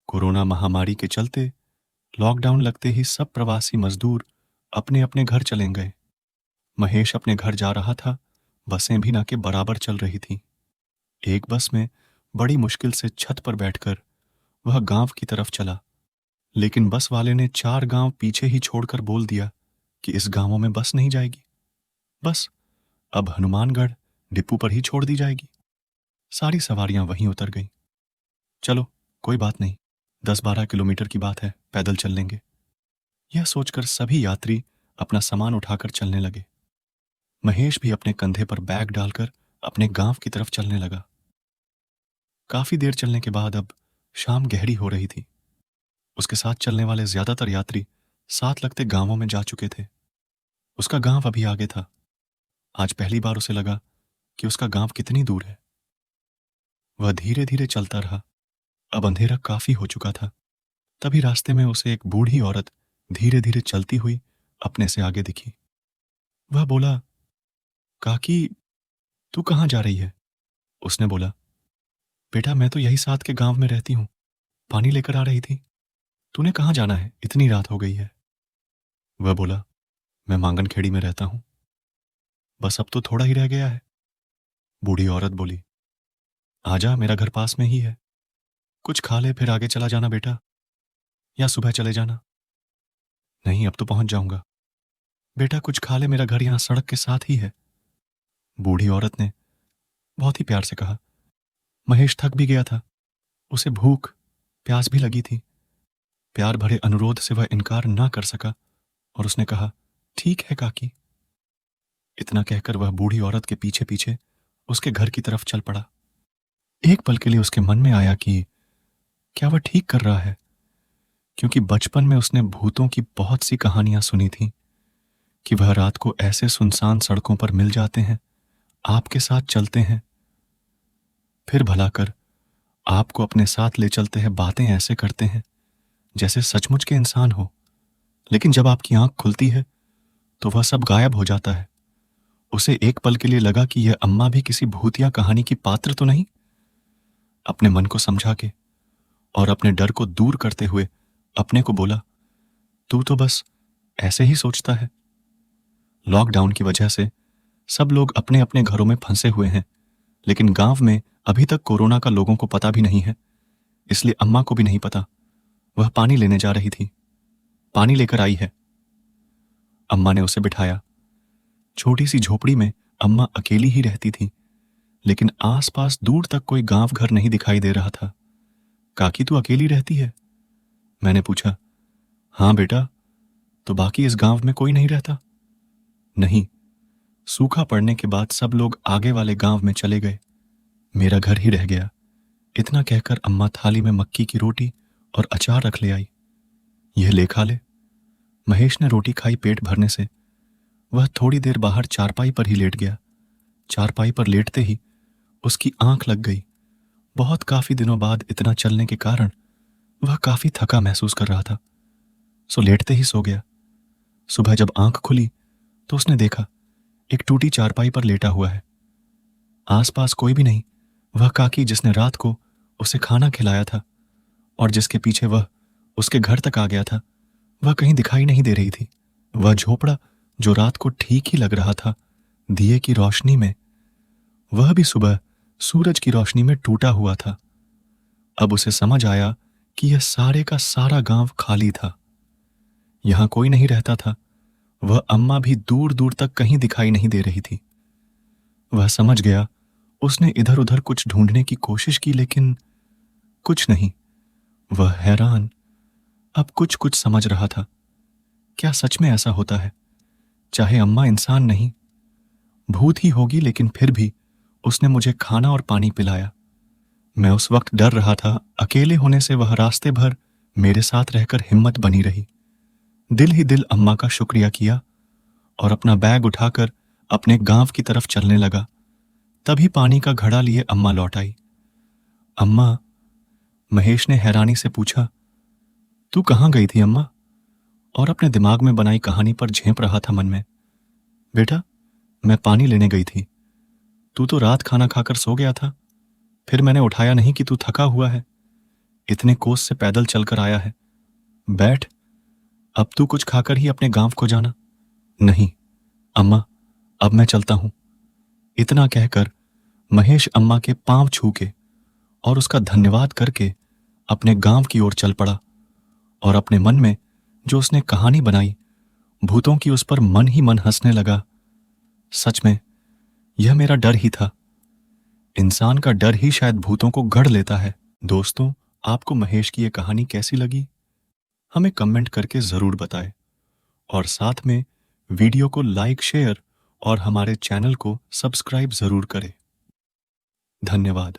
Corona महामारी के चलते लॉकडाउन लगते ही सब प्रवासी मजदूर अपने अपने घर चले गए। महेश अपने घर जा रहा था। बसें भी ना के बराबर चल रही थीं। एक बस में बड़ी मुश्किल से छत पर बैठकर वह गांव की तरफ चला, लेकिन बस वाले ने 4 गांव पीछे ही छोड़कर बोल दिया कि इस गांवों में बस नहीं जाएगी। बस अब हनुमानगढ़ डिपो पर ही छोड़ दी जाएगी। सारी सवारियां वहीं उतर गईं। चलो, कोई बात नहीं, 10-12 किलोमीटर की बात है, पैदल चल लेंगे। यह सोचकर सभी यात्री अपना सामान उठाकर चलने लगे। महेश भी अपने कंधे पर बैग डालकर अपने गांव की तरफ चलने लगा। काफी देर चलने के बाद अब शाम गहरी हो रही थी। उसके साथ चलने वाले ज्यादातर यात्री साथ लगते गांवों में जा चुके थे। उसका गांव अभी आगे था। आज पहली बार उसे लगा कि उसका गांव कितनी दूर है। वह धीरे धीरे चलता रहा। अब अंधेरा काफी हो चुका था। तभी रास्ते में उसे एक बूढ़ी औरत धीरे धीरे चलती हुई अपने से आगे दिखी। वह बोला, काकी, तू कहाँ जा रही है? उसने बोला, बेटा, मैं तो यही साथ के गांव में रहती हूँ, पानी लेकर आ रही थी। तूने कहाँ जाना है? इतनी रात हो गई है। वह बोला, मैं मांगनखेड़ी में रहता हूँ, बस अब तो थोड़ा ही रह गया है। बूढ़ी औरत बोली, आजा, मेरा घर पास में ही है। कुछ खा ले फिर आगे चला जाना बेटा, या सुबह चले जाना। नहीं, अब तो पहुंच जाऊंगा। बेटा, कुछ खा ले, मेरा घर यहां सड़क के साथ ही है। बूढ़ी औरत ने बहुत ही प्यार से कहा। महेश थक भी गया था। उसे भूख प्यास भी लगी थी। प्यार भरे अनुरोध से वह इनकार ना कर सका और उसने कहा, ठीक है काकी। इतना कहकर वह बूढ़ी औरत के पीछे पीछे उसके घर की तरफ चल पड़ा। एक पल के लिए उसके मन में आया कि क्या वह ठीक कर रहा है, क्योंकि बचपन में उसने भूतों की बहुत सी कहानियां सुनी थीं कि वह रात को ऐसे सुनसान सड़कों पर मिल जाते हैं, आपके साथ चलते हैं, फिर भला कर आपको अपने साथ ले चलते हैं, बातें ऐसे करते हैं जैसे सचमुच के इंसान हो। लेकिन जब आपकी आंख खुलती है तो वह सब गायब हो जाता है। उसे एक पल के लिए लगा कि यह अम्मा भी किसी भूतिया कहानी की पात्र तो नहीं। अपने मन को समझा के और अपने डर को दूर करते हुए अपने को बोला, तू तो बस ऐसे ही सोचता है। लॉकडाउन की वजह से सब लोग अपने अपने घरों में फंसे हुए हैं, लेकिन गांव में अभी तक कोरोना का लोगों को पता भी नहीं है, इसलिए अम्मा को भी नहीं पता। वह पानी लेने जा रही थी। पानी लेकर आई है। अम्मा ने उसे बिठाया। छोटी सी झोपड़ी में अम्मा अकेली ही रहती थी, लेकिन आसपास दूर तक कोई गांव घर नहीं दिखाई दे रहा था। काकी, तू अकेली रहती है? मैंने पूछा। हाँ बेटा, तो बाकी इस गांव में कोई नहीं रहता? नहीं, सूखा पड़ने के बाद सब लोग आगे वाले गांव में चले गए। मेरा घर ही रह गया। इतना कहकर अम्मा थाली में मक्की की रोटी और अचार रख ले आई। यह ले खा ले। महेश ने रोटी खाई पेट भरने से। वह थोड़ी देर बाहर चारपाई पर ही लेट गया। चारपाई पर लेटते ही उसकी आंख लग गई। बहुत काफी दिनों बाद इतना चलने के कारण वह काफी थका महसूस कर रहा था, सो लेटते ही सो गया। सुबह जब आंख खुली तो उसने देखा एक टूटी चारपाई पर लेटा हुआ है। आसपास कोई भी नहीं। वह काकी जिसने रात को उसे खाना खिलाया था और जिसके पीछे वह उसके घर तक आ गया था, वह कहीं दिखाई नहीं दे रही थी। वह झोपड़ा जो रात को ठीक ही लग रहा था दिए की रोशनी में, वह भी सुबह सूरज की रोशनी में टूटा हुआ था। अब उसे समझ आया कि यह सारे का सारा गांव खाली था। यहां कोई नहीं रहता था। वह अम्मा भी दूर दूर तक कहीं दिखाई नहीं दे रही थी। वह समझ गया। उसने इधर उधर कुछ ढूंढने की कोशिश की, लेकिन कुछ नहीं। वह हैरान, अब कुछ कुछ समझ रहा था। क्या सच में ऐसा होता है? चाहे अम्मा इंसान नहीं, भूत ही होगी, लेकिन फिर भी उसने मुझे खाना और पानी पिलाया। मैं उस वक्त डर रहा था। अकेले होने से वह रास्ते भर मेरे साथ रहकर हिम्मत बनी रही। दिल ही दिल अम्मा का शुक्रिया किया और अपना बैग उठाकर अपने गांव की तरफ चलने लगा। तभी पानी का घड़ा लिए अम्मा लौट आई। अम्मा, महेश ने हैरानी से पूछा, तू कहाँ गई थी अम्मा? और अपने दिमाग में बनाई कहानी पर झेंप रहा था मन में। बेटा, मैं पानी लेने गई थी। तू तो रात खाना खाकर सो गया था, फिर मैंने उठाया नहीं कि तू थका हुआ है, इतने कोस से पैदल चलकर आया है। बैठ, अब तू कुछ खाकर ही अपने गांव को जाना। नहीं अम्मा, अब मैं चलता हूं। इतना कहकर महेश अम्मा के पांव छू के और उसका धन्यवाद करके अपने गांव की ओर चल पड़ा और अपने मन में जो उसने कहानी बनाई, भूतों की, उस पर मन ही मन हंसने लगा। सच में यह मेरा डर ही था। इंसान का डर ही शायद भूतों को गढ़ लेता है। दोस्तों, आपको महेश की यह कहानी कैसी लगी? हमें कमेंट करके जरूर बताएं और साथ में वीडियो को लाइक, शेयर और हमारे चैनल को सब्सक्राइब जरूर करें। धन्यवाद।